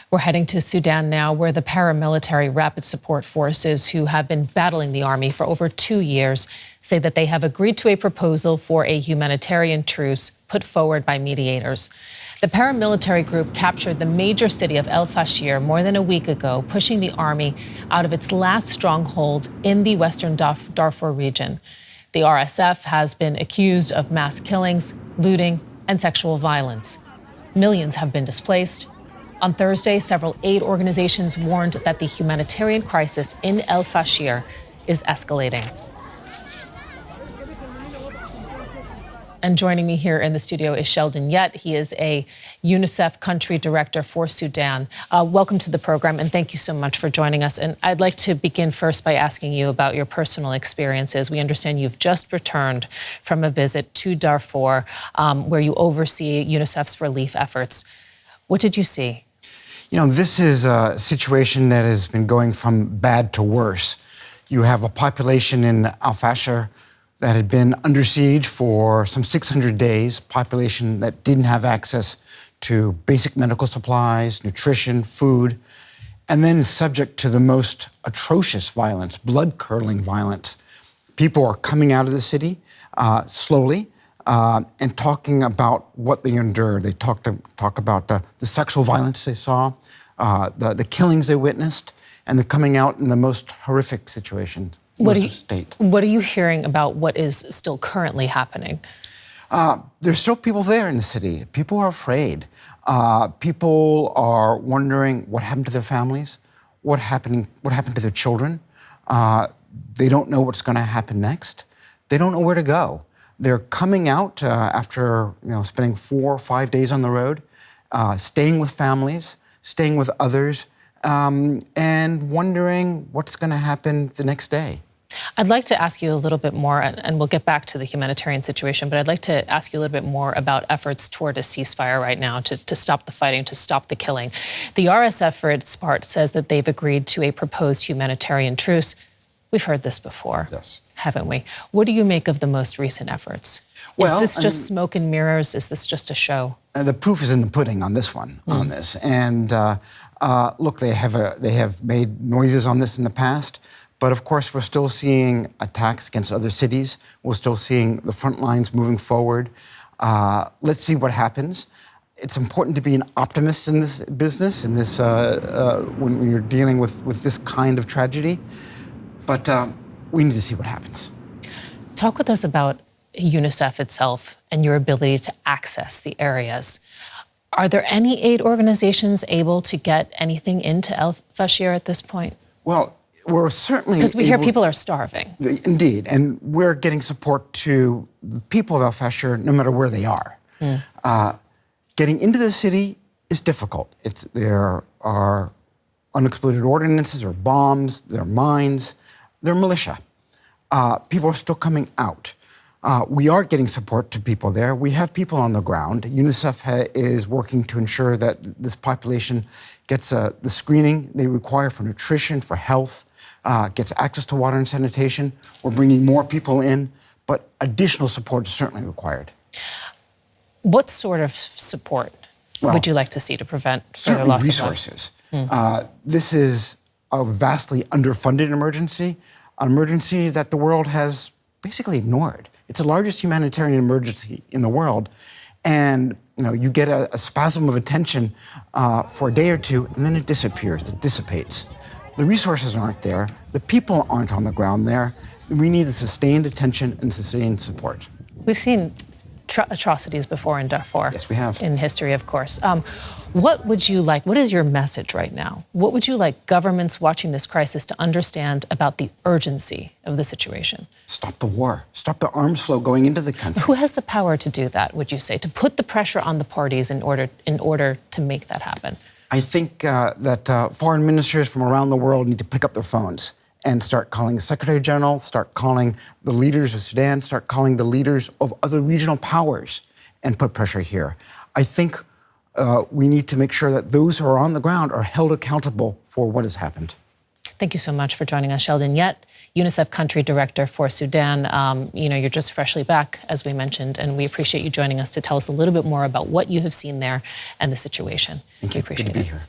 We're heading to Sudan now, where the paramilitary rapid support forces who have been battling the army for over 2 years say that they have agreed to a proposal for a humanitarian truce put forward by mediators. The paramilitary group captured the major city of el-Fasher more than a week ago, pushing the army out of its last stronghold in the western Darfur region. The RSF has been accused of mass killings, looting, and sexual violence. Millions have been displaced. On Thursday, several aid organizations warned that the humanitarian crisis in el-Fasher is escalating. And joining me here in the studio is Sheldon Yett. He is a UNICEF country director for Sudan. Welcome to the program, and thank you so much for joining us. And I'd like to begin first by asking you about your personal experiences. We understand you've just returned from a visit to Darfur, where you oversee UNICEF's relief efforts. What did you see? You know, this is a situation that has been going from bad to worse. You have a population in el-Fasher that had been under siege for some 600 days, population that didn't have access to basic medical supplies, nutrition, food, and then subject to the most atrocious violence, blood-curdling violence. People are coming out of the city slowly, and talking about what they endured. They talk about the sexual violence they saw, the killings they witnessed, and they're coming out in the most horrific situations. What are you hearing about what is still currently happening? There's still people there in the city. People are afraid. People are wondering what happened to their families, what happened to their children. They don't know what's going to happen next. They don't know where to go. They're coming out after spending 4 or 5 days on the road, staying with families, staying with others, and wondering what's going to happen the next day. I'd like to ask you a little bit more, and we'll get back to the humanitarian situation, but I'd like to ask you a little bit more about efforts toward a ceasefire right now to stop the fighting, to stop the killing. The RSF, for its part, says that they've agreed to a proposed humanitarian truce. We've heard this before, yes, haven't we? What do you make of the most recent efforts? Is this just smoke and mirrors? Is this just a show? The proof is in the pudding on this one, on this. And look, they have made noises on this in the past. But of course, we're still seeing attacks against other cities. We're still seeing the front lines moving forward. Let's see what happens. It's important to be an optimist in this business, in this when you're dealing with this kind of tragedy. But we need to see what happens. Talk with us about UNICEF itself and your ability to access the areas. Are there any aid organizations able to get anything into el-Fasher at this point? Well, we're certainly because we hear people are starving. Indeed, and we're getting support to the people of el-Fasher no matter where they are. Getting into the city is difficult. There are unexploded ordnances or bombs, there are mines, there are militia. People are still coming out. We are getting support to people there. We have people on the ground. UNICEF is working to ensure that this population gets the screening they require for nutrition, for health, gets access to water and sanitation. We're bringing more people in, but additional support is certainly required. What sort of support would you like to see to prevent further loss of resources. This is a vastly underfunded emergency, an emergency that the world has basically ignored. It's the largest humanitarian emergency in the world, and you get a spasm of attention for a day or two, and then it disappears, it dissipates. The resources aren't there, the people aren't on the ground there. We need a sustained attention and sustained support. We've seen atrocities before in Darfur. Yes, we have. In history, of course. What would you like, what is your message right now? What would you like governments watching this crisis to understand about the urgency of the situation? Stop the war. Stop the arms flow going into the country. Who has the power to do that, would you say, to put the pressure on the parties in order to make that happen? I think that foreign ministers from around the world need to pick up their phones and start calling the Secretary General, start calling the leaders of Sudan, start calling the leaders of other regional powers and put pressure here. I think we need to make sure that those who are on the ground are held accountable for what has happened. Thank you so much for joining us, Sheldon Yett, UNICEF Country Director for Sudan. You're just freshly back, as we mentioned, and we appreciate you joining us to tell us a little bit more about what you have seen there and the situation. Thank you. We appreciate Good to be it. here.